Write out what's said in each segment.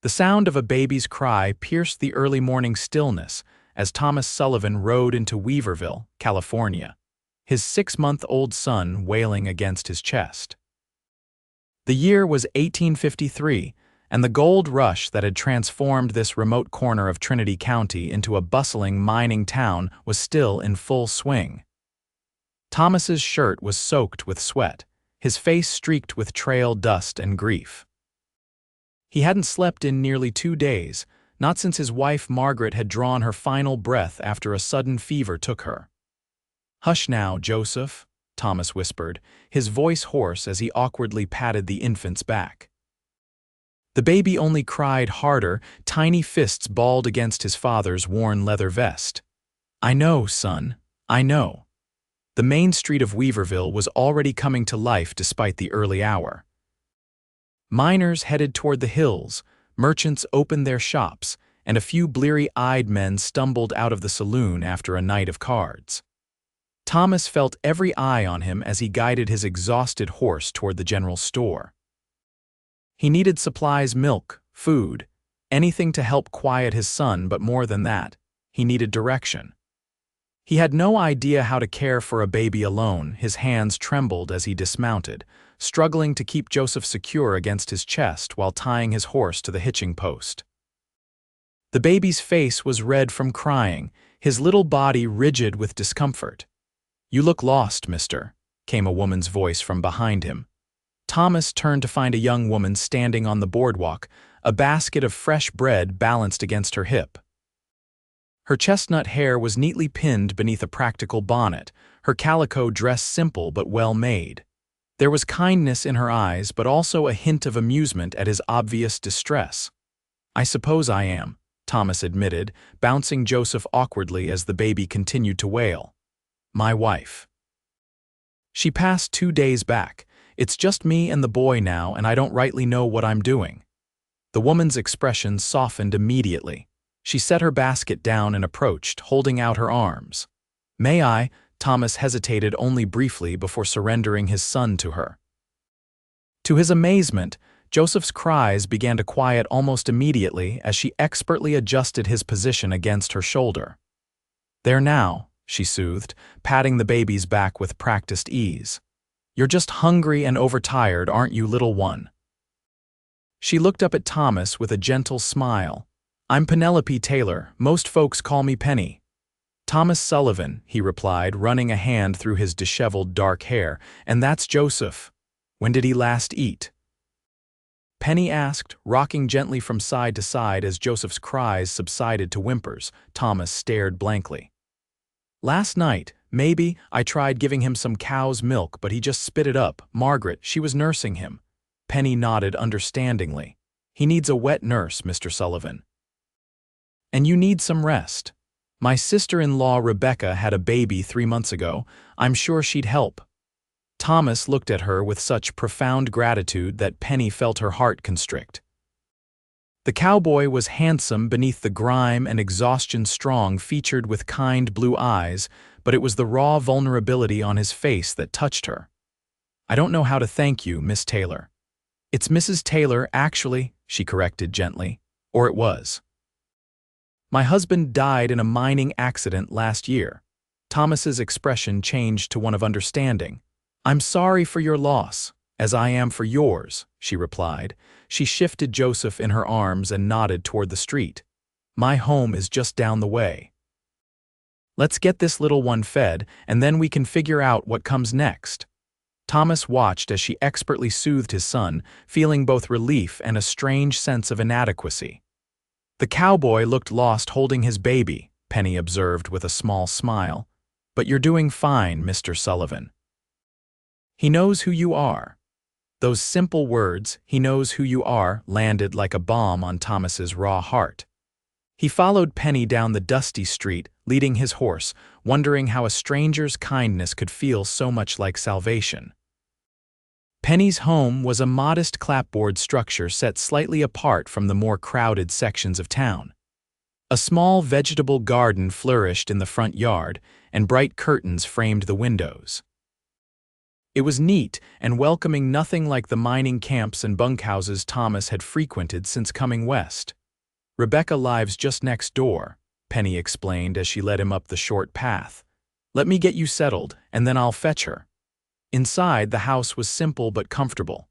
The sound of a baby's cry pierced the early morning stillness as Thomas Sullivan rode into Weaverville, California, his 6-month-old son wailing against his chest. The year was 1853, and the gold rush that had transformed this remote corner of Trinity County into a bustling mining town was still in full swing. Thomas's shirt was soaked with sweat, his face streaked with trail dust and grief. He hadn't slept in nearly 2 days, not since his wife Margaret had drawn her final breath after a sudden fever took her. "Hush now, Joseph," Thomas whispered, his voice hoarse as he awkwardly patted the infant's back. The baby only cried harder, tiny fists balled against his father's worn leather vest. "I know, son, I know." The main street of Weaverville was already coming to life despite the early hour. Miners headed toward the hills, merchants opened their shops, and a few bleary-eyed men stumbled out of the saloon after a night of cards. Thomas felt every eye on him as he guided his exhausted horse toward the general store. He needed supplies, milk, food, anything to help quiet his son, but more than that, he needed direction. He had no idea how to care for a baby alone. His hands trembled as he dismounted, struggling to keep Joseph secure against his chest while tying his horse to the hitching post. The baby's face was red from crying, his little body rigid with discomfort. "You look lost, mister," came a woman's voice from behind him. Thomas turned to find a young woman standing on the boardwalk, a basket of fresh bread balanced against her hip. Her chestnut hair was neatly pinned beneath a practical bonnet, her calico dress simple but well-made. There was kindness in her eyes, but also a hint of amusement at his obvious distress. "I suppose I am," Thomas admitted, bouncing Joseph awkwardly as the baby continued to wail. "My wife. She passed 2 days back. It's just me and the boy now, and I don't rightly know what I'm doing." The woman's expression softened immediately. She set her basket down and approached, holding out her arms. "May I?" Thomas hesitated only briefly before surrendering his son to her. To his amazement, Joseph's cries began to quiet almost immediately as she expertly adjusted his position against her shoulder. "There now," she soothed, patting the baby's back with practiced ease. "You're just hungry and overtired, aren't you, little one?" She looked up at Thomas with a gentle smile. "I'm Penelope Taylor. Most folks call me Penny." "Thomas Sullivan," he replied, running a hand through his disheveled dark hair. "And that's Joseph. When did he last eat?" Penny asked, rocking gently from side to side as Joseph's cries subsided to whimpers. Thomas stared blankly. "Last night, maybe. I tried giving him some cow's milk, but he just spit it up. Margaret, she was nursing him." Penny nodded understandingly. "He needs a wet nurse, Mr. Sullivan. And you need some rest. My sister-in-law Rebecca had a baby 3 months ago. I'm sure she'd help." Thomas looked at her with such profound gratitude that Penny felt her heart constrict. The cowboy was handsome beneath the grime and exhaustion, strong, featured with kind blue eyes, but it was the raw vulnerability on his face that touched her. "I don't know how to thank you, Miss Taylor." "It's Mrs. Taylor, actually," she corrected gently. "Or it was. My husband died in a mining accident last year." Thomas's expression changed to one of understanding. "I'm sorry for your loss, as I am for yours," she replied. She shifted Joseph in her arms and nodded toward the street. "My home is just down the way. Let's get this little one fed, and then we can figure out what comes next." Thomas watched as she expertly soothed his son, feeling both relief and a strange sense of inadequacy. "The cowboy looked lost holding his baby," Penny observed with a small smile. "But you're doing fine, Mr. Sullivan. He knows who you are." Those simple words, "he knows who you are," landed like a bomb on Thomas's raw heart. He followed Penny down the dusty street, leading his horse, wondering how a stranger's kindness could feel so much like salvation. Penny's home was a modest clapboard structure set slightly apart from the more crowded sections of town. A small vegetable garden flourished in the front yard, and bright curtains framed the windows. It was neat and welcoming, nothing like the mining camps and bunkhouses Thomas had frequented since coming west. "Rebecca lives just next door," Penny explained as she led him up the short path. "Let me get you settled, and then I'll fetch her." Inside, the house was simple but comfortable.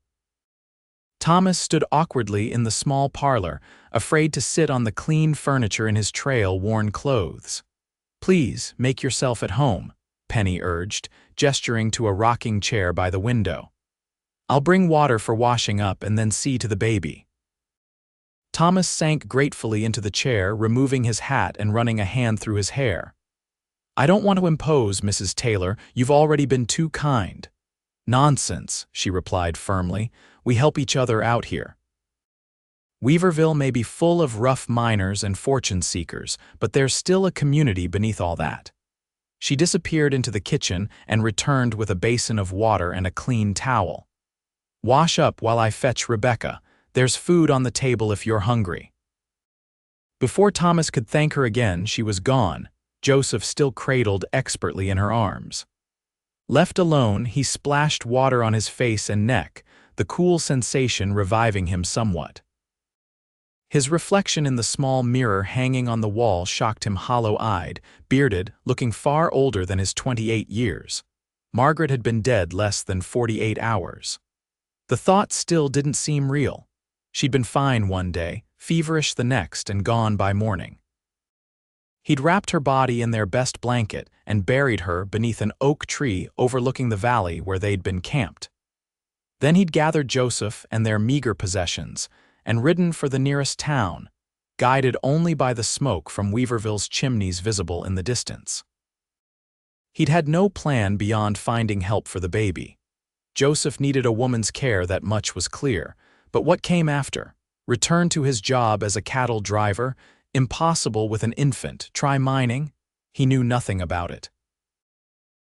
Thomas stood awkwardly in the small parlor, afraid to sit on the clean furniture in his trail-worn clothes. "Please, make yourself at home," Penny urged, gesturing to a rocking chair by the window. "I'll bring water for washing up and then see to the baby." Thomas sank gratefully into the chair, removing his hat and running a hand through his hair. "I don't want to impose, Mrs. Taylor. You've already been too kind." "Nonsense," she replied firmly. "We help each other out here. Weaverville may be full of rough miners and fortune seekers, but there's still a community beneath all that." She disappeared into the kitchen and returned with a basin of water and a clean towel. "Wash up while I fetch Rebecca. There's food on the table if you're hungry." Before Thomas could thank her again, she was gone, Joseph still cradled expertly in her arms. Left alone, he splashed water on his face and neck, the cool sensation reviving him somewhat. His reflection in the small mirror hanging on the wall shocked him, hollow-eyed, bearded, looking far older than his 28 years. Margaret had been dead less than 48 hours. The thought still didn't seem real. She'd been fine one day, feverish the next, and gone by morning. He'd wrapped her body in their best blanket and buried her beneath an oak tree overlooking the valley where they'd been camped. Then he'd gathered Joseph and their meager possessions and ridden for the nearest town, guided only by the smoke from Weaverville's chimneys visible in the distance. He'd had no plan beyond finding help for the baby. Joseph needed a woman's care, that much was clear, but what came after? Return to his job as a cattle driver? Impossible with an infant. Try mining? He knew nothing about it.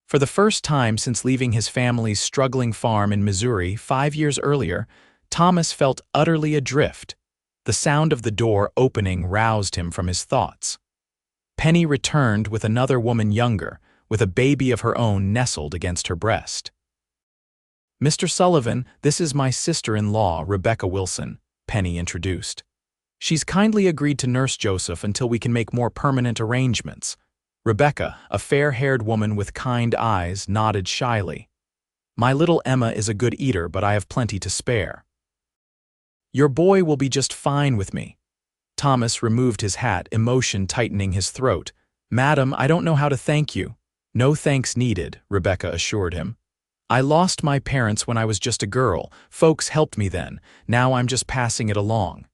For the first time since leaving his family's struggling farm in Missouri 5 years earlier, Thomas felt utterly adrift. The sound of the door opening roused him from his thoughts. Penny returned with another woman younger, with a baby of her own nestled against her breast. "Mr. Sullivan, this is my sister-in-law, Rebecca Wilson," Penny introduced. "She's kindly agreed to nurse Joseph until we can make more permanent arrangements." Rebecca, a fair-haired woman with kind eyes, nodded shyly. "My little Emma is a good eater, but I have plenty to spare." "Your boy will be just fine with me." Thomas removed his hat, emotion tightening his throat. "Madam, I don't know how to thank you." "No thanks needed," Rebecca assured him. "I lost my parents when I was just a girl. Folks helped me then. Now I'm just passing it along."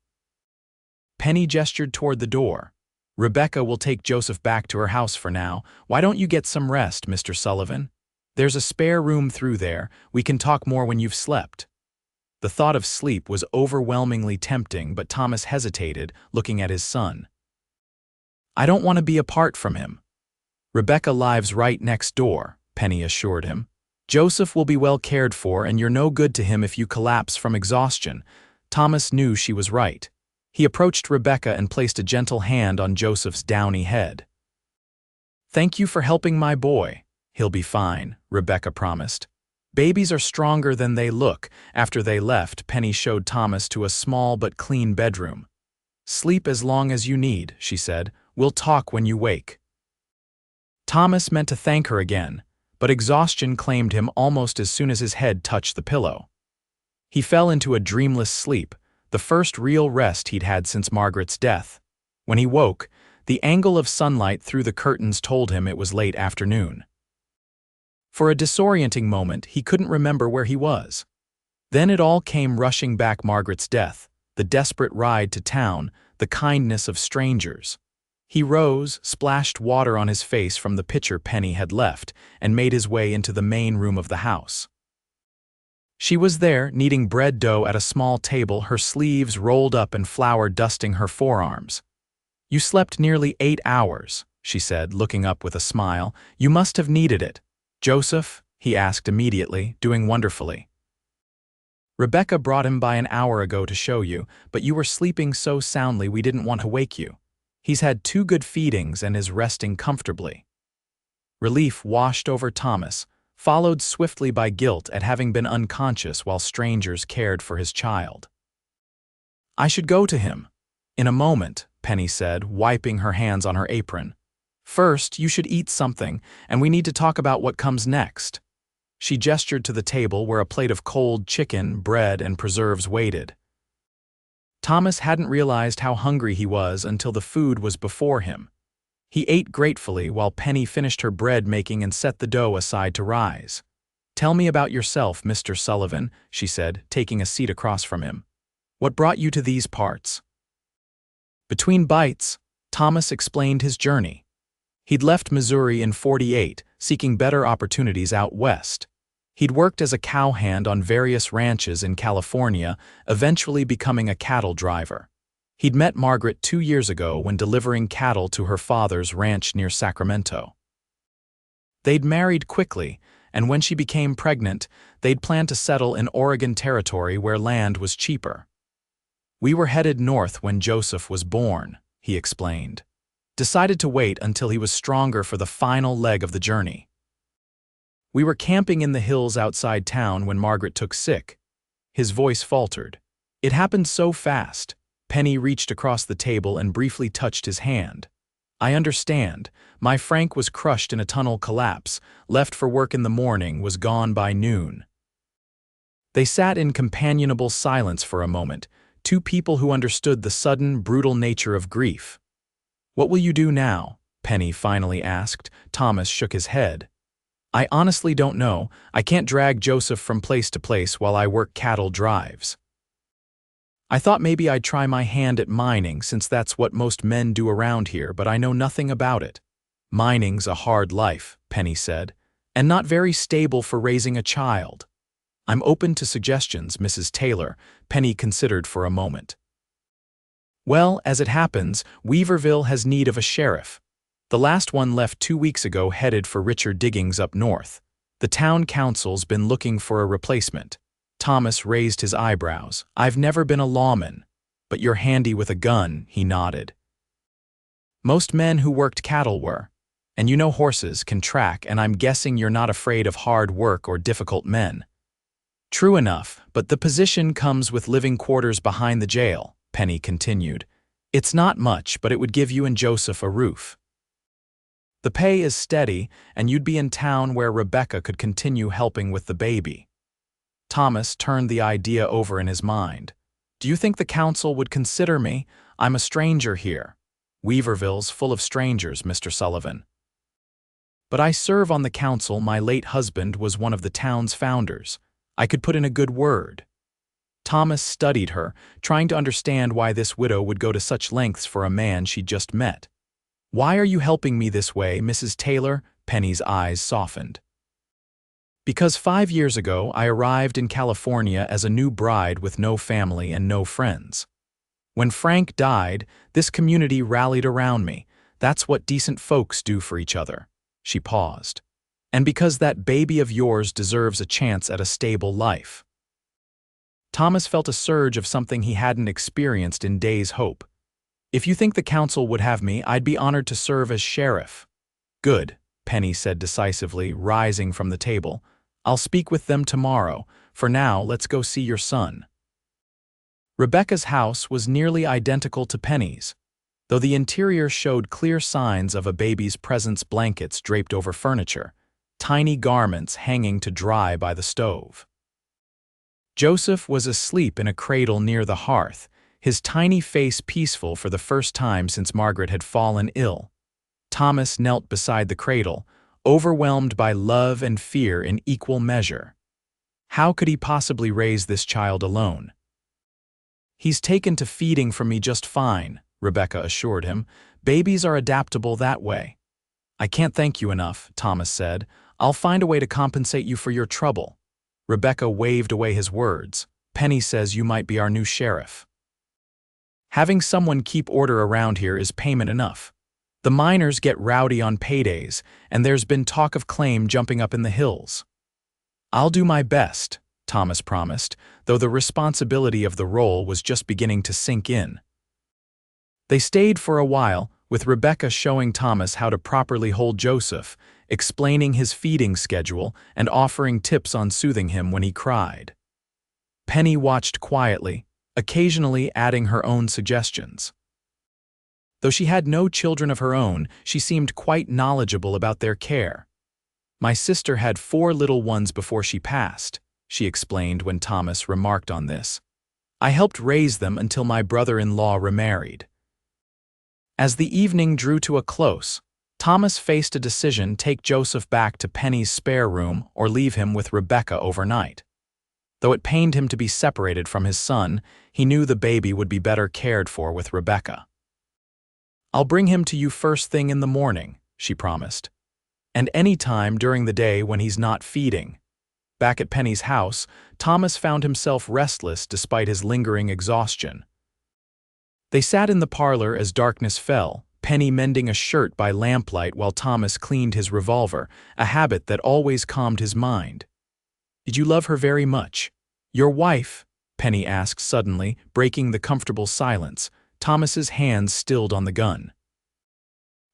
Penny gestured toward the door. "Rebecca will take Joseph back to her house for now. Why don't you get some rest, Mr. Sullivan? There's a spare room through there. We can talk more when you've slept." The thought of sleep was overwhelmingly tempting, but Thomas hesitated, looking at his son. "I don't want to be apart from him." "Rebecca lives right next door," Penny assured him. "Joseph will be well cared for, and you're no good to him if you collapse from exhaustion." Thomas knew she was right. He approached Rebecca and placed a gentle hand on Joseph's downy head. "Thank you for helping my boy. He'll be fine," Rebecca promised. "Babies are stronger than they look." After they left, Penny showed Thomas to a small but clean bedroom. "Sleep as long as you need," she said. "We'll talk when you wake." Thomas meant to thank her again, but exhaustion claimed him almost as soon as his head touched the pillow. He fell into a dreamless sleep, the first real rest he'd had since Margaret's death. When he woke, the angle of sunlight through the curtains told him it was late afternoon. For a disorienting moment, he couldn't remember where he was. Then it all came rushing back: Margaret's death, the desperate ride to town, the kindness of strangers. He rose, splashed water on his face from the pitcher Penny had left, and made his way into the main room of the house. She was there, kneading bread dough at a small table, her sleeves rolled up and flour dusting her forearms. "You slept nearly 8 hours," she said, looking up with a smile. "You must have needed it." "Joseph?" he asked immediately, doing wonderfully. "Rebecca brought him by an hour ago to show you, but you were sleeping so soundly we didn't want to wake you. He's had 2 good feedings and is resting comfortably." Relief washed over Thomas. followed swiftly by guilt at having been unconscious while strangers cared for his child. "I should go to him." "In a moment," Penny said, wiping her hands on her apron. "First, you should eat something, and we need to talk about what comes next." She gestured to the table where a plate of cold chicken, bread, and preserves waited. Thomas hadn't realized how hungry he was until the food was before him. He ate gratefully while Penny finished her bread making and set the dough aside to rise. "Tell me about yourself, Mr. Sullivan," she said, taking a seat across from him. "What brought you to these parts?" Between bites, Thomas explained his journey. He'd left Missouri in '48, seeking better opportunities out west. He'd worked as a cowhand on various ranches in California, eventually becoming a cattle driver. He'd met Margaret 2 years ago when delivering cattle to her father's ranch near Sacramento. They'd married quickly, and when she became pregnant, they'd planned to settle in Oregon Territory where land was cheaper. "We were headed north when Joseph was born," he explained. "Decided to wait until he was stronger for the final leg of the journey. We were camping in the hills outside town when Margaret took sick." His voice faltered. "It happened so fast." Penny reached across the table and briefly touched his hand. "I understand. My Frank was crushed in a tunnel collapse, left for work in the morning, was gone by noon." They sat in companionable silence for a moment, two people who understood the sudden, brutal nature of grief. "What will you do now?" Penny finally asked. Thomas shook his head. "I honestly don't know. I can't drag Joseph from place to place while I work cattle drives. I thought maybe I'd try my hand at mining since that's what most men do around here, but I know nothing about it." "Mining's a hard life," Penny said, "and not very stable for raising a child." "I'm open to suggestions, Mrs. Taylor," Penny considered for a moment. "Well, as it happens, Weaverville has need of a sheriff. The last one left 2 weeks ago headed for richer diggings up north. The town council's been looking for a replacement." Thomas raised his eyebrows. "I've never been a lawman, but you're handy with a gun," he nodded. "Most men who worked cattle were. And you know horses can track, and I'm guessing you're not afraid of hard work or difficult men." "True enough, but the position comes with living quarters behind the jail," Penny continued. "It's not much, but it would give you and Joseph a roof. The pay is steady, and you'd be in town where Rebecca could continue helping with the baby." Thomas turned the idea over in his mind. "Do you think the council would consider me? I'm a stranger here." "Weaverville's full of strangers, Mr. Sullivan." "But I serve on the council. My late husband was one of the town's founders. I could put in a good word." Thomas studied her, trying to understand why this widow would go to such lengths for a man she'd just met. "Why are you helping me this way, Mrs. Taylor?" Penny's eyes softened. "Because 5 years ago I arrived in California as a new bride with no family and no friends. When Frank died, this community rallied around me. That's what decent folks do for each other." She paused. "And because that baby of yours deserves a chance at a stable life." Thomas felt a surge of something he hadn't experienced in days' hope. "If you think the council would have me, I'd be honored to serve as sheriff." "Good," Penny said decisively, rising from the table. "I'll speak with them tomorrow. For now, let's go see your son." Rebecca's house was nearly identical to Penny's, though the interior showed clear signs of a baby's presence: blankets draped over furniture, tiny garments hanging to dry by the stove. Joseph was asleep in a cradle near the hearth, his tiny face peaceful for the first time since Margaret had fallen ill. Thomas knelt beside the cradle, overwhelmed by love and fear in equal measure. How could he possibly raise this child alone? "He's taken to feeding from me just fine," Rebecca assured him. "Babies are adaptable that way." "I can't thank you enough," Thomas said. "I'll find a way to compensate you for your trouble." Rebecca waved away his words. "Penny says you might be our new sheriff. Having someone keep order around here is payment enough. The miners get rowdy on paydays, and there's been talk of claim jumping up in the hills." "I'll do my best," Thomas promised, though the responsibility of the role was just beginning to sink in. They stayed for a while, with Rebecca showing Thomas how to properly hold Joseph, explaining his feeding schedule and offering tips on soothing him when he cried. Penny watched quietly, occasionally adding her own suggestions. Though she had no children of her own, she seemed quite knowledgeable about their care. "My sister had 4 little ones before she passed," she explained when Thomas remarked on this. "I helped raise them until my brother-in-law remarried." As the evening drew to a close, Thomas faced a decision: take Joseph back to Penny's spare room or leave him with Rebecca overnight. Though it pained him to be separated from his son, he knew the baby would be better cared for with Rebecca. "I'll bring him to you first thing in the morning," she promised. "And any time during the day when he's not feeding." Back at Penny's house, Thomas found himself restless despite his lingering exhaustion. They sat in the parlor as darkness fell, Penny mending a shirt by lamplight while Thomas cleaned his revolver, a habit that always calmed his mind. "Did you love her very much?" "Your wife?" Penny asked suddenly, breaking the comfortable silence. Thomas's hands stilled on the gun.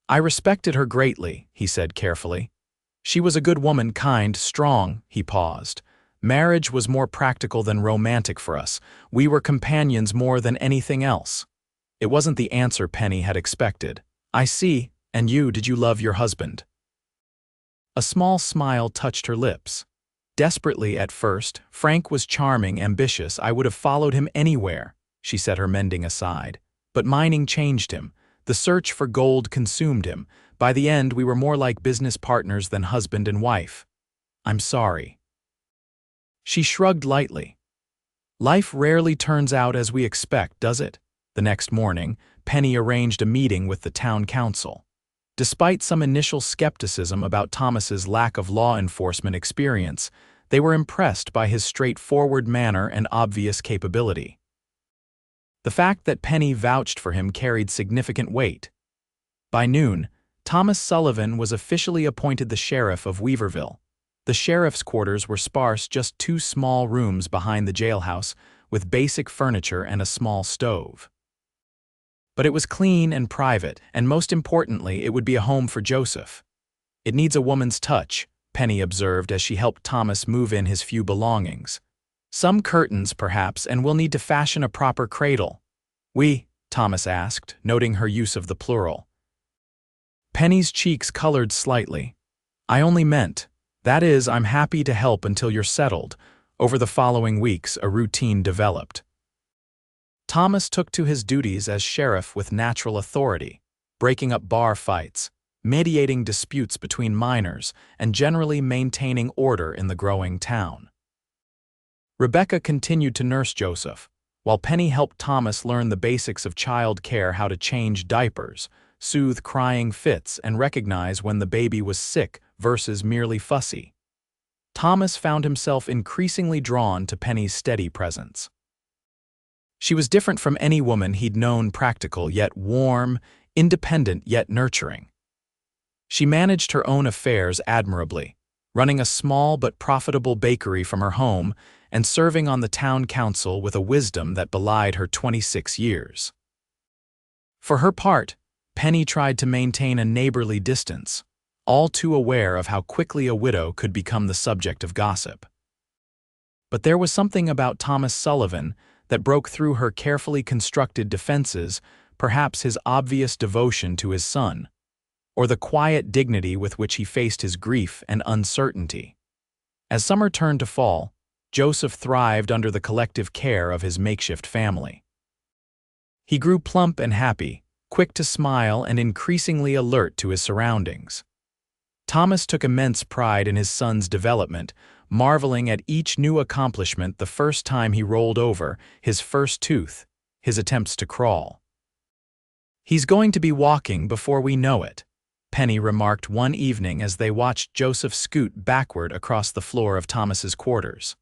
"I respected her greatly," he said carefully. "She was a good woman, kind, strong." He paused. "Marriage was more practical than romantic for us. We were companions more than anything else." It wasn't the answer Penny had expected. "I see. And you, did you love your husband?" A small smile touched her lips. "Desperately at first. Frank was charming, ambitious. I would have followed him anywhere," she said, her mending aside. "But mining changed him. The search for gold consumed him. By the end, we were more like business partners than husband and wife. I'm sorry." She shrugged lightly. "Life rarely turns out as we expect, does it?" The next morning, Penny arranged a meeting with the town council. Despite some initial skepticism about Thomas's lack of law enforcement experience, they were impressed by his straightforward manner and obvious capability. The fact that Penny vouched for him carried significant weight. By noon, Thomas Sullivan was officially appointed the sheriff of Weaverville. The sheriff's quarters were sparse, just 2 small rooms behind the jailhouse, with basic furniture and a small stove. But it was clean and private, and most importantly, it would be a home for Joseph. "It needs a woman's touch," Penny observed as she helped Thomas move in his few belongings. "Some curtains, perhaps, and we'll need to fashion a proper cradle." "We?" Thomas asked, noting her use of the plural. Penny's cheeks colored slightly. "I only meant, that is, I'm happy to help until you're settled." Over the following weeks, a routine developed. Thomas took to his duties as sheriff with natural authority, breaking up bar fights, mediating disputes between minors, and generally maintaining order in the growing town. Rebecca continued to nurse Joseph, while Penny helped Thomas learn the basics of child care: how to change diapers, soothe crying fits, and recognize when the baby was sick versus merely fussy. Thomas found himself increasingly drawn to Penny's steady presence. She was different from any woman he'd known, practical yet warm, independent yet nurturing. She managed her own affairs admirably, running a small but profitable bakery from her home and serving on the town council with a wisdom that belied her 26 years. For her part, Penny tried to maintain a neighborly distance, all too aware of how quickly a widow could become the subject of gossip. But there was something about Thomas Sullivan that broke through her carefully constructed defenses, perhaps his obvious devotion to his son, or the quiet dignity with which he faced his grief and uncertainty. As summer turned to fall, Joseph thrived under the collective care of his makeshift family. He grew plump and happy, quick to smile and increasingly alert to his surroundings. Thomas took immense pride in his son's development, marveling at each new accomplishment: the first time he rolled over, his first tooth, his attempts to crawl. "He's going to be walking before we know it," Penny remarked one evening as they watched Joseph scoot backward across the floor of Thomas's quarters.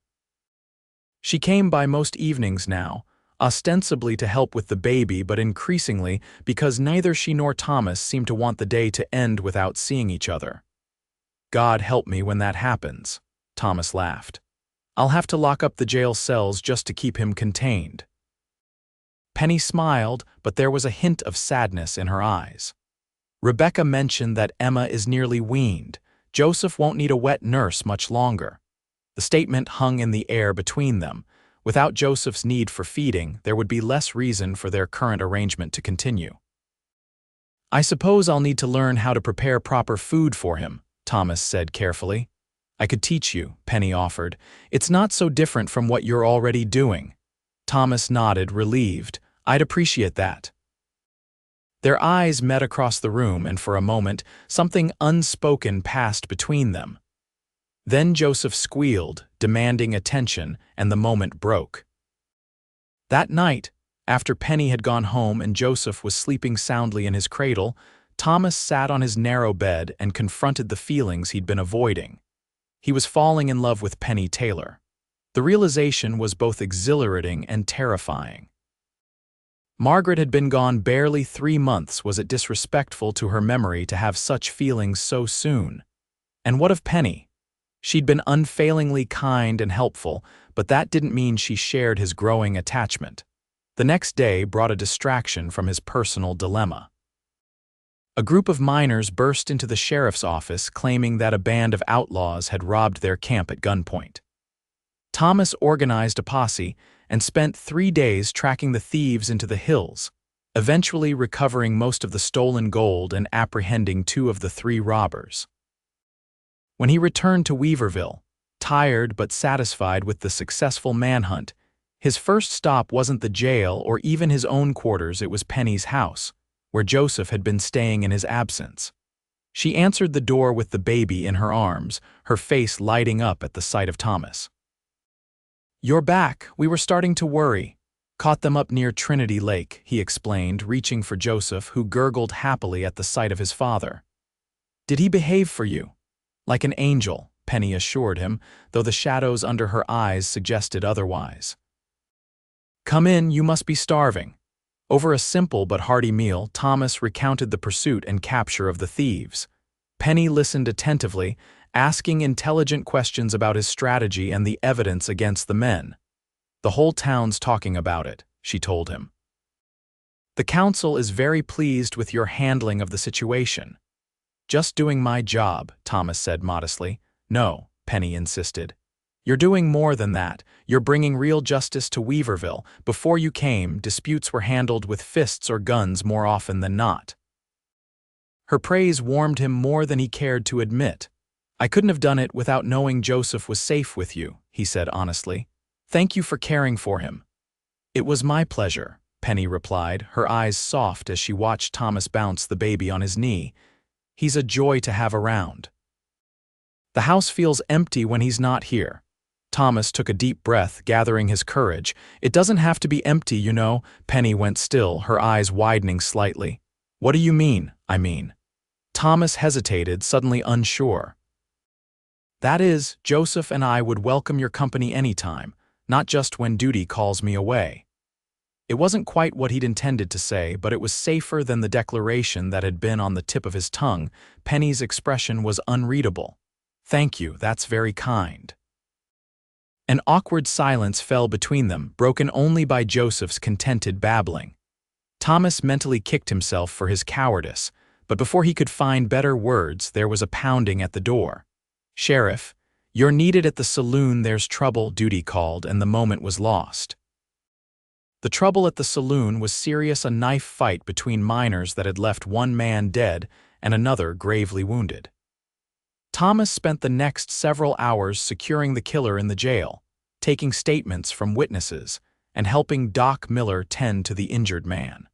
She came by most evenings now, ostensibly to help with the baby, but increasingly because neither she nor Thomas seemed to want the day to end without seeing each other. "God help me when that happens," Thomas laughed. "I'll have to lock up the jail cells just to keep him contained." Penny smiled, but there was a hint of sadness in her eyes. Rebecca mentioned that Emma is nearly weaned. Joseph won't need a wet nurse much longer. The statement hung in the air between them. Without Joseph's need for feeding, there would be less reason for their current arrangement to continue. I suppose I'll need to learn how to prepare proper food for him, Thomas said carefully. I could teach you, Penny offered. It's not so different from what you're already doing. Thomas nodded, relieved. I'd appreciate that. Their eyes met across the room, and for a moment, something unspoken passed between them. Then Joseph squealed, demanding attention, and the moment broke. That night, after Penny had gone home and Joseph was sleeping soundly in his cradle, Thomas sat on his narrow bed and confronted the feelings he'd been avoiding. He was falling in love with Penny Taylor. The realization was both exhilarating and terrifying. Margaret had been gone barely 3 months. Was it disrespectful to her memory to have such feelings so soon? And what of Penny? She'd been unfailingly kind and helpful, but that didn't mean she shared his growing attachment. The next day brought a distraction from his personal dilemma. A group of miners burst into the sheriff's office claiming that a band of outlaws had robbed their camp at gunpoint. Thomas organized a posse and spent 3 days tracking the thieves into the hills, eventually recovering most of the stolen gold and apprehending 2 of the 3 robbers. When he returned to Weaverville, tired but satisfied with the successful manhunt, his first stop wasn't the jail or even his own quarters. It was Penny's house, where Joseph had been staying in his absence. She answered the door with the baby in her arms, her face lighting up at the sight of Thomas. "You're back. We were starting to worry. Caught them up near Trinity Lake," he explained, reaching for Joseph, who gurgled happily at the sight of his father. "Did he behave for you?" "Like an angel," Penny assured him, though the shadows under her eyes suggested otherwise. "Come in, you must be starving." Over a simple but hearty meal, Thomas recounted the pursuit and capture of the thieves. Penny listened attentively, asking intelligent questions about his strategy and the evidence against the men. "The whole town's talking about it," she told him. "The council is very pleased with your handling of the situation." "Just doing my job," Thomas said modestly. "No," Penny insisted. "You're doing more than that. You're bringing real justice to Weaverville. Before you came, disputes were handled with fists or guns more often than not." Her praise warmed him more than he cared to admit. "I couldn't have done it without knowing Joseph was safe with you," he said honestly. "Thank you for caring for him." "It was my pleasure," Penny replied, her eyes soft as she watched Thomas bounce the baby on his knee. "He's a joy to have around." "The house feels empty when he's not here." Thomas took a deep breath, gathering his courage. "It doesn't have to be empty, you know." Penny went still, her eyes widening slightly. "What do you mean, I mean?" Thomas hesitated, suddenly unsure. "That is, Joseph and I would welcome your company anytime, not just when duty calls me away." It wasn't quite what he'd intended to say, but it was safer than the declaration that had been on the tip of his tongue. Penny's expression was unreadable. "Thank you, that's very kind." An awkward silence fell between them, broken only by Joseph's contented babbling. Thomas mentally kicked himself for his cowardice, but before he could find better words, there was a pounding at the door. "Sheriff, you're needed at the saloon. There's trouble," duty called, and the moment was lost. The trouble at the saloon was serious, a knife fight between miners that had left 1 man dead and another gravely wounded. Thomas spent the next several hours securing the killer in the jail, taking statements from witnesses, and helping Doc Miller tend to the injured man.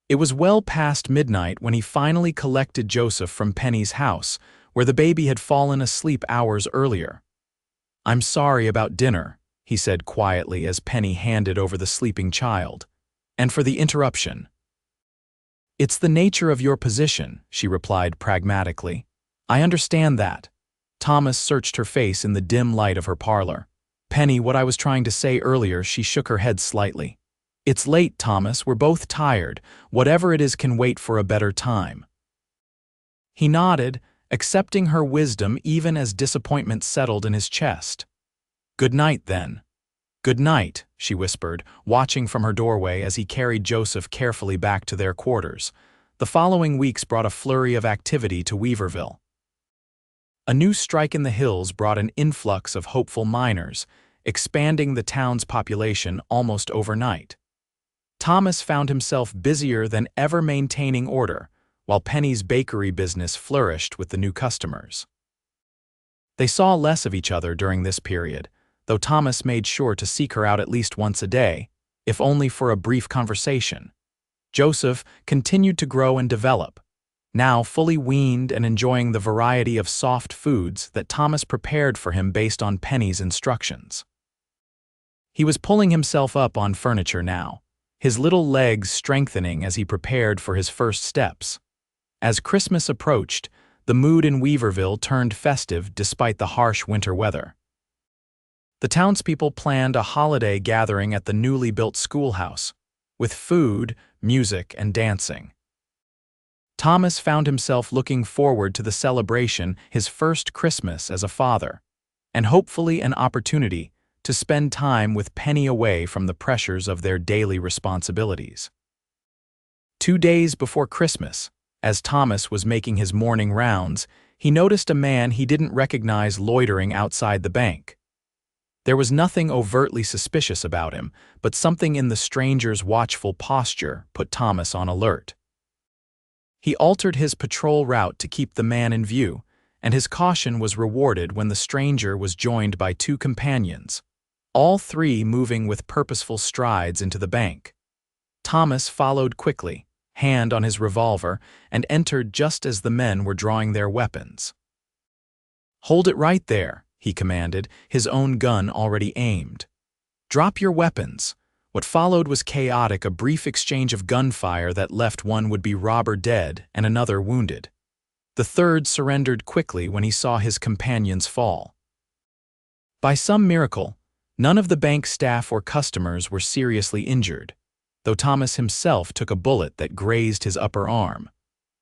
It was well past midnight when he finally collected Joseph from Penny's house, where the baby had fallen asleep hours earlier. "I'm sorry about dinner," he said quietly as Penny handed over the sleeping child, "and for the interruption." "It's the nature of your position," she replied pragmatically. "I understand that." Thomas searched her face in the dim light of her parlor. "Penny, what I was trying to say earlier," she shook her head slightly. "It's late, Thomas. We're both tired. Whatever it is can wait for a better time." He nodded, accepting her wisdom even as disappointment settled in his chest. "Good night, then." "Good night," she whispered, watching from her doorway as he carried Joseph carefully back to their quarters. The following weeks brought a flurry of activity to Weaverville. A new strike in the hills brought an influx of hopeful miners, expanding the town's population almost overnight. Thomas found himself busier than ever maintaining order, while Penny's bakery business flourished with the new customers. They saw less of each other during this period, though Thomas made sure to seek her out at least once a day, if only for a brief conversation. Joseph continued to grow and develop, now fully weaned and enjoying the variety of soft foods that Thomas prepared for him based on Penny's instructions. He was pulling himself up on furniture now, his little legs strengthening as he prepared for his first steps. As Christmas approached, the mood in Weaverville turned festive despite the harsh winter weather. The townspeople planned a holiday gathering at the newly built schoolhouse, with food, music, and dancing. Thomas found himself looking forward to the celebration, his first Christmas as a father, and hopefully an opportunity to spend time with Penny away from the pressures of their daily responsibilities. 2 days before Christmas, as Thomas was making his morning rounds, he noticed a man he didn't recognize loitering outside the bank. There was nothing overtly suspicious about him, but something in the stranger's watchful posture put Thomas on alert. He altered his patrol route to keep the man in view, and his caution was rewarded when the stranger was joined by 2 companions, all 3 moving with purposeful strides into the bank. Thomas followed quickly, hand on his revolver, and entered just as the men were drawing their weapons. "Hold it right there," he commanded, his own gun already aimed. "Drop your weapons." What followed was chaotic, a brief exchange of gunfire that left one would-be robber dead and another wounded. The third surrendered quickly when he saw his companions fall. By some miracle, none of the bank staff or customers were seriously injured, though Thomas himself took a bullet that grazed his upper arm.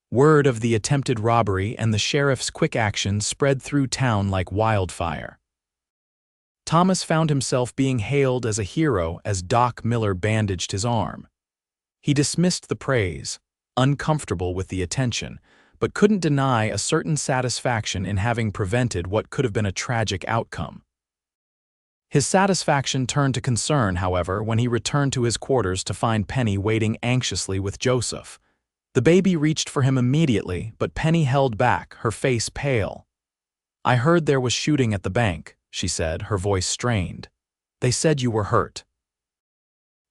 Word of the attempted robbery and the sheriff's quick action spread through town like wildfire. Thomas found himself being hailed as a hero as Doc Miller bandaged his arm. He dismissed the praise, uncomfortable with the attention, but couldn't deny a certain satisfaction in having prevented what could have been a tragic outcome. His satisfaction turned to concern, however, when he returned to his quarters to find Penny waiting anxiously with Joseph. The baby reached for him immediately, but Penny held back, her face pale. "I heard there was shooting at the bank," she said, her voice strained. "They said you were hurt."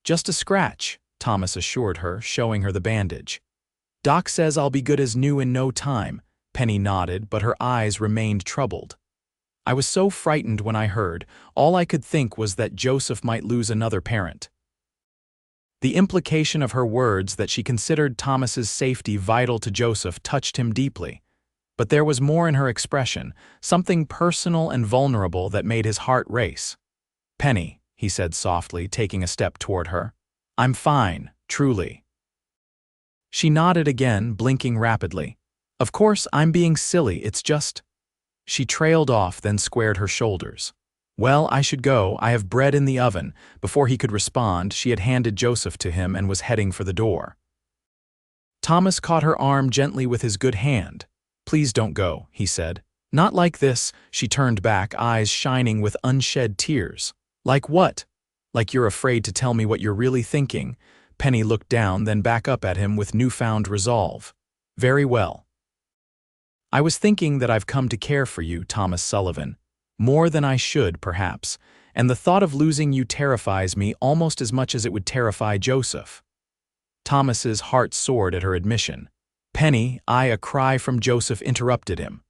"Just a scratch," Thomas assured her, showing her the bandage. "Doc says I'll be good as new in no time." Penny nodded, but her eyes remained troubled. "I was so frightened when I heard. All I could think was that Joseph might lose another parent." The implication of her words that she considered Thomas's safety vital to Joseph touched him deeply. But there was more in her expression, something personal and vulnerable that made his heart race. "Penny," he said softly, taking a step toward her. "I'm fine, truly." She nodded again, blinking rapidly. "Of course, I'm being silly, it's just—" She trailed off, then squared her shoulders. "Well, I should go, I have bread in the oven." Before he could respond, she had handed Joseph to him and was heading for the door. Thomas caught her arm gently with his good hand. "Please don't go," he said. "Not like this." She turned back, eyes shining with unshed tears. "Like what?" "Like you're afraid to tell me what you're really thinking." Penny looked down, then back up at him with newfound resolve. "Very well. I was thinking that I've come to care for you, Thomas Sullivan. More than I should, perhaps, and the thought of losing you terrifies me almost as much as it would terrify Joseph." Thomas's heart soared at her admission. "Penny," a cry from Joseph interrupted him.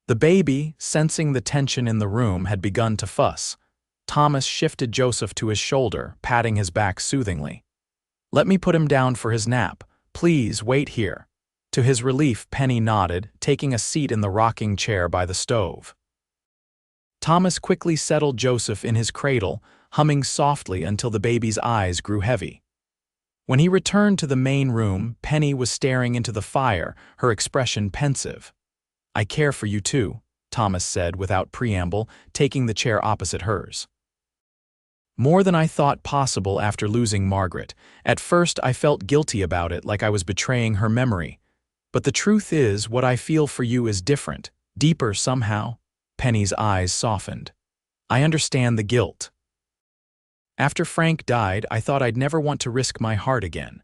The baby, sensing the tension in the room, had begun to fuss. Thomas shifted Joseph to his shoulder, patting his back soothingly. "Let me put him down for his nap. Please wait here." To his relief, Penny nodded, taking a seat in the rocking chair by the stove. Thomas quickly settled Joseph in his cradle, humming softly until the baby's eyes grew heavy. When he returned to the main room, Penny was staring into the fire, her expression pensive. "I care for you too," Thomas said without preamble, taking the chair opposite hers. More than I thought possible after losing Margaret. At first, I felt guilty about it, like I was betraying her memory. But the truth is, what I feel for you is different, deeper somehow. Penny's eyes softened. I understand the guilt. After Frank died, I thought I'd never want to risk my heart again.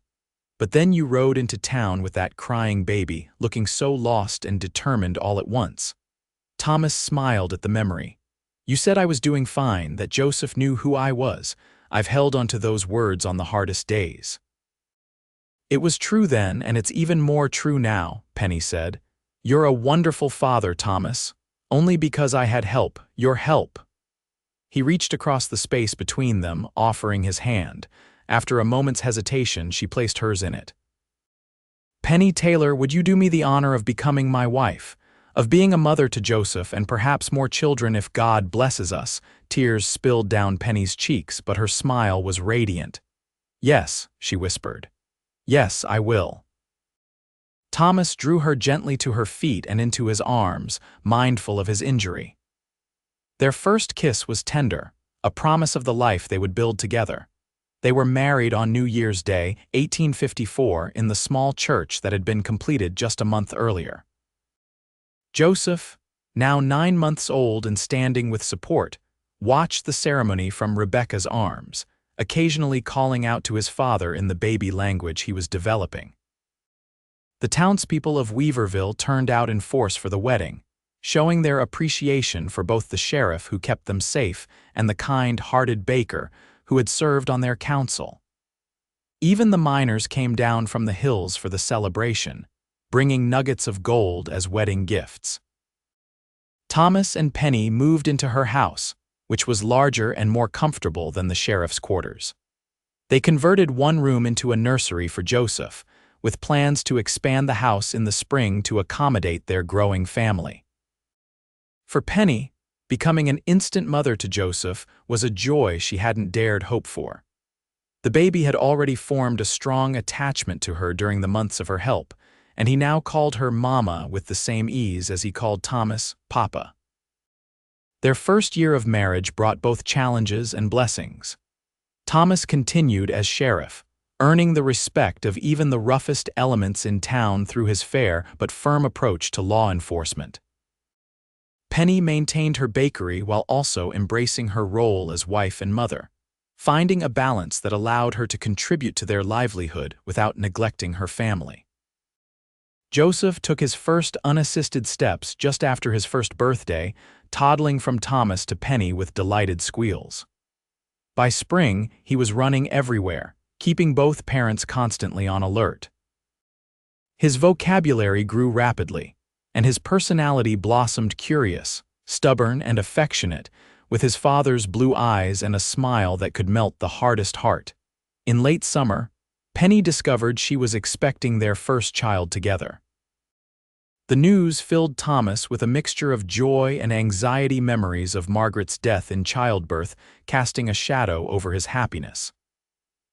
But then you rode into town with that crying baby, looking so lost and determined all at once. Thomas smiled at the memory. You said I was doing fine, that Joseph knew who I was. I've held onto those words on the hardest days. It was true then, and it's even more true now, Penny said. You're a wonderful father, Thomas. Only because I had help, your help. He reached across the space between them, offering his hand. After a moment's hesitation, she placed hers in it. Penny Taylor, would you do me the honor of becoming my wife? Of being a mother to Joseph and perhaps more children if God blesses us? Tears spilled down Penny's cheeks, but her smile was radiant. Yes, she whispered. Yes, I will. Thomas drew her gently to her feet and into his arms, mindful of his injury. Their first kiss was tender, a promise of the life they would build together. They were married on New Year's Day, 1854, in the small church that had been completed just a month earlier. Joseph, now 9 months old and standing with support, watched the ceremony from Rebecca's arms, occasionally calling out to his father in the baby language he was developing. The townspeople of Weaverville turned out in force for the wedding, showing their appreciation for both the sheriff who kept them safe and the kind-hearted baker who had served on their council. Even the miners came down from the hills for the celebration, bringing nuggets of gold as wedding gifts. Thomas and Penny moved into her house, which was larger and more comfortable than the sheriff's quarters. They converted one room into a nursery for Joseph, with plans to expand the house in the spring to accommodate their growing family. For Penny, becoming an instant mother to Joseph was a joy she hadn't dared hope for. The baby had already formed a strong attachment to her during the months of her help, and he now called her Mama with the same ease as he called Thomas Papa. Their first year of marriage brought both challenges and blessings. Thomas continued as sheriff, earning the respect of even the roughest elements in town through his fair but firm approach to law enforcement. Penny maintained her bakery while also embracing her role as wife and mother, finding a balance that allowed her to contribute to their livelihood without neglecting her family. Joseph took his first unassisted steps just after his first birthday, toddling from Thomas to Penny with delighted squeals. By spring, he was running everywhere, keeping both parents constantly on alert. His vocabulary grew rapidly, and his personality blossomed curious, stubborn, and affectionate, with his father's blue eyes and a smile that could melt the hardest heart. In late summer, Penny discovered she was expecting their first child together. The news filled Thomas with a mixture of joy and anxiety, memories of Margaret's death in childbirth casting a shadow over his happiness.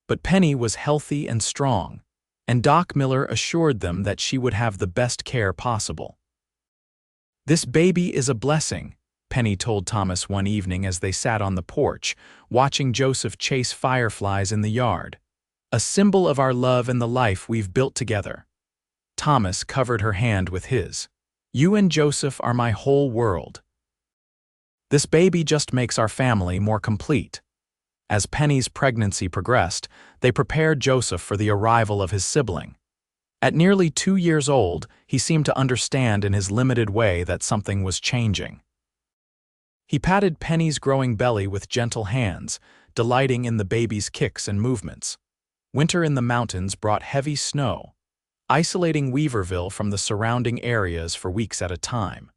But Penny was healthy and strong, and Doc Miller assured them that she would have the best care possible. "This baby is a blessing," Penny told Thomas one evening as they sat on the porch, watching Joseph chase fireflies in the yard. "A symbol of our love and the life we've built together." Thomas covered her hand with his. "You and Joseph are my whole world. This baby just makes our family more complete." As Penny's pregnancy progressed, they prepared Joseph for the arrival of his sibling. At nearly 2 years old, he seemed to understand in his limited way that something was changing. He patted Penny's growing belly with gentle hands, delighting in the baby's kicks and movements. Winter in the mountains brought heavy snow, isolating Weaverville from the surrounding areas for weeks at a time.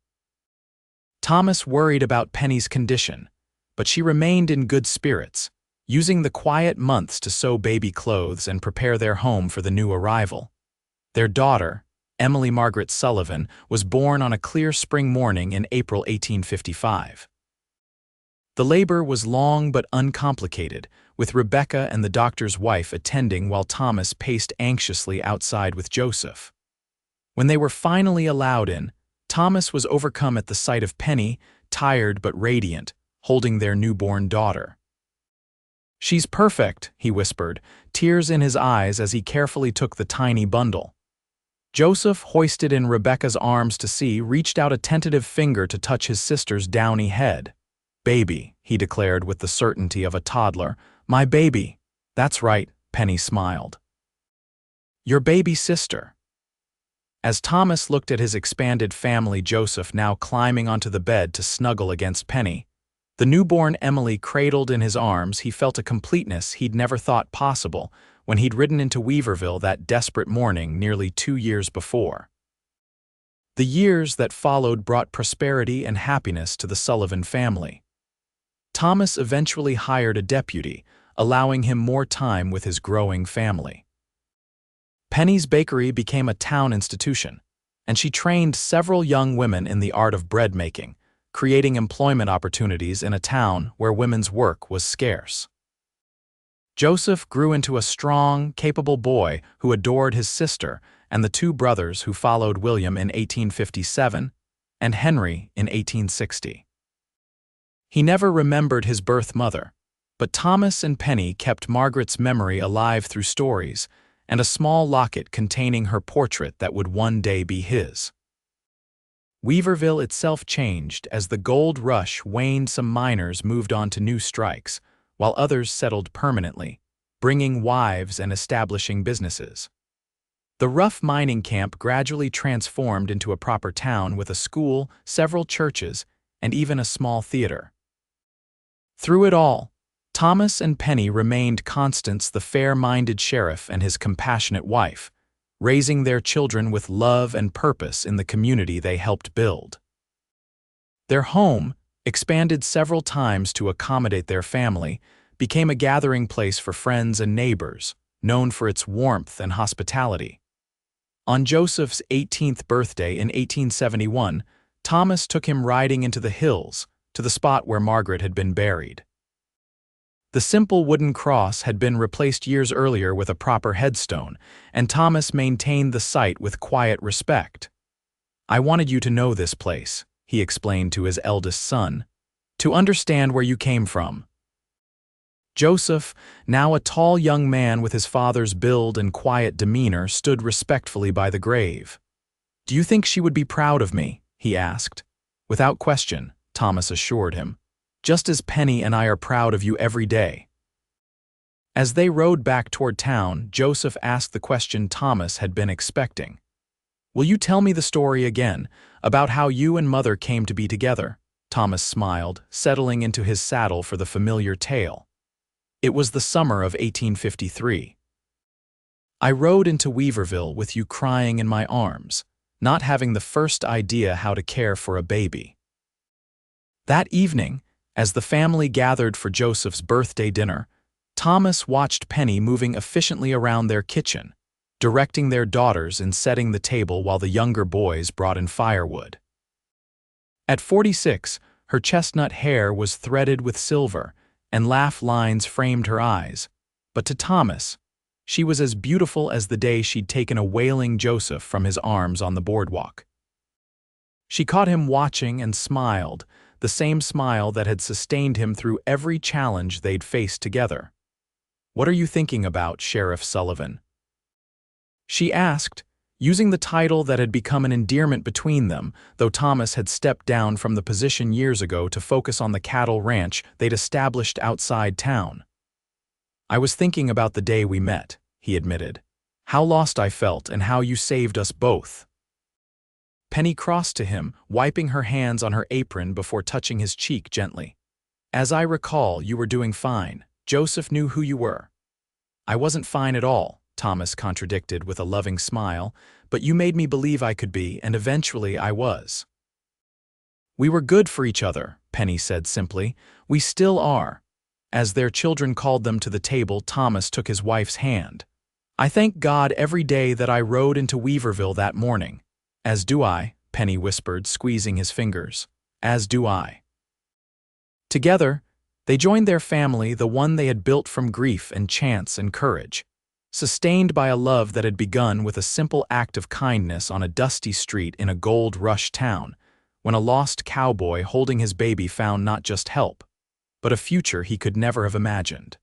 Thomas worried about Penny's condition, but she remained in good spirits, using the quiet months to sew baby clothes and prepare their home for the new arrival. Their daughter, Emily Margaret Sullivan, was born on a clear spring morning in April 1855. The labor was long but uncomplicated, with Rebecca and the doctor's wife attending while Thomas paced anxiously outside with Joseph. When they were finally allowed in, Thomas was overcome at the sight of Penny, tired but radiant, holding their newborn daughter. "She's perfect," he whispered, tears in his eyes as he carefully took the tiny bundle. Joseph, hoisted in Rebecca's arms to see, reached out a tentative finger to touch his sister's downy head. "Baby," he declared with the certainty of a toddler. "My baby." "That's right," Penny smiled. "Your baby sister." As Thomas looked at his expanded family, Joseph now climbing onto the bed to snuggle against Penny, the newborn Emily cradled in his arms, he felt a completeness he'd never thought possible when he'd ridden into Weaverville that desperate morning nearly 2 years before. The years that followed brought prosperity and happiness to the Sullivan family. Thomas eventually hired a deputy, allowing him more time with his growing family. Penny's bakery became a town institution, and she trained several young women in the art of bread making, creating employment opportunities in a town where women's work was scarce. Joseph grew into a strong, capable boy who adored his sister and the 2 brothers who followed William in 1857 and Henry in 1860. He never remembered his birth mother, but Thomas and Penny kept Margaret's memory alive through stories and a small locket containing her portrait that would one day be his. Weaverville itself changed as the gold rush waned. Some miners moved on to new strikes, while others settled permanently, bringing wives and establishing businesses. The rough mining camp gradually transformed into a proper town with a school, several churches, and even a small theater. Through it all, Thomas and Penny remained constants, the fair-minded sheriff and his compassionate wife, raising their children with love and purpose in the community they helped build. Their home, expanded several times to accommodate their family, became a gathering place for friends and neighbors, known for its warmth and hospitality. On Joseph's 18th birthday in 1871, Thomas took him riding into the hills, to the spot where Margaret had been buried. The simple wooden cross had been replaced years earlier with a proper headstone, and Thomas maintained the site with quiet respect. "I wanted you to know this place," he explained to his eldest son, "to understand where you came from." Joseph, now a tall young man with his father's build and quiet demeanor, stood respectfully by the grave. "Do you think she would be proud of me?" he asked. "Without question," Thomas assured him. "Just as Penny and I are proud of you every day." As they rode back toward town, Joseph asked the question Thomas had been expecting. "Will you tell me the story again, about how you and Mother came to be together?" Thomas smiled, settling into his saddle for the familiar tale. "It was the summer of 1853. I rode into Weaverville with you crying in my arms, not having the first idea how to care for a baby. That evening, as the family gathered for Joseph's birthday dinner, Thomas watched Penny moving efficiently around their kitchen, directing their daughters in setting the table while the younger boys brought in firewood. At 46, her chestnut hair was threaded with silver, and laugh lines framed her eyes, but to Thomas, she was as beautiful as the day she'd taken a wailing Joseph from his arms on the boardwalk. She caught him watching and smiled, the same smile that had sustained him through every challenge they'd faced together. "What are you thinking about, Sheriff Sullivan?" she asked, using the title that had become an endearment between them, though Thomas had stepped down from the position years ago to focus on the cattle ranch they'd established outside town. "I was thinking about the day we met," he admitted. "How lost I felt and how you saved us both." Penny crossed to him, wiping her hands on her apron before touching his cheek gently. "As I recall, you were doing fine. Joseph knew who you were." "I wasn't fine at all," Thomas contradicted with a loving smile, "but you made me believe I could be, and eventually I was." "We were good for each other," Penny said simply. "We still are." As their children called them to the table, Thomas took his wife's hand. "I thank God every day that I rode into Weaverville that morning." "As do I," Penny whispered, squeezing his fingers. "As do I." Together, they joined their family, the one they had built from grief and chance and courage, sustained by a love that had begun with a simple act of kindness on a dusty street in a gold rush town, when a lost cowboy holding his baby found not just help, but a future he could never have imagined.